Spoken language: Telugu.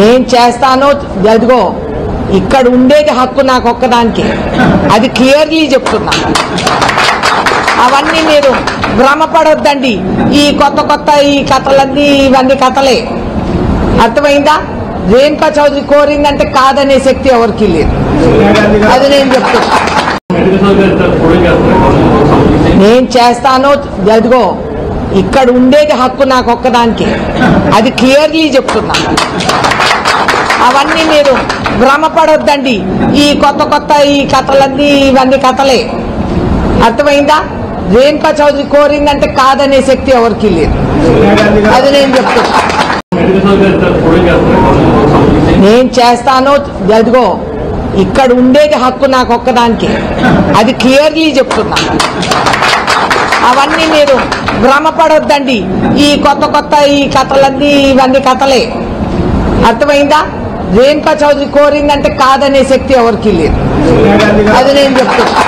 నేను చేస్తాను అదిగో ఇక్కడ ఉండేది హక్కు నాకు ఒక్కదానికి, అది క్లియర్లీ చెప్తున్నా. అవన్నీ మీరు భ్రమపడొద్దండి. ఈ కొత్త ఈ కథలన్నీ ఇవన్నీ కథలే. అర్థమైందా? రేణుకా చౌదరి కోరిందంటే కాదనే శక్తి ఎవరికి లేదు. అది నేను చెప్తున్నా. నేను చేస్తాను అదిగో ఇక్కడ ఉండేది హక్కు నాకు ఒక్కదానికి, అది క్లియర్లీ చెప్తున్నా. అవన్నీ మీరు భ్రమపడొద్దండి. ఈ కొత్త ఈ కథలన్నీ ఇవన్నీ కథలే. అర్థమైందా? రేణుకా చౌదరి కోరిందంటే కాదనే శక్తి ఎవరికి లేదు. అది నేను చెప్తున్నా. నేను చేస్తాను అదిగో ఇక్కడ ఉండేది హక్కు నాకు ఒక్కదానికి, అది క్లియర్లీ చెప్తున్నా. అవన్నీ మీరు భ్రమపడొద్దండి. ఈ కొత్త ఈ కథలన్నీ ఇవన్నీ కథలే. అర్థమైందా? రేణుకా చౌదరి కోరిందంటే కాదనే శక్తి ఎవరికి లేదు. అది నేను చెప్తున్నా.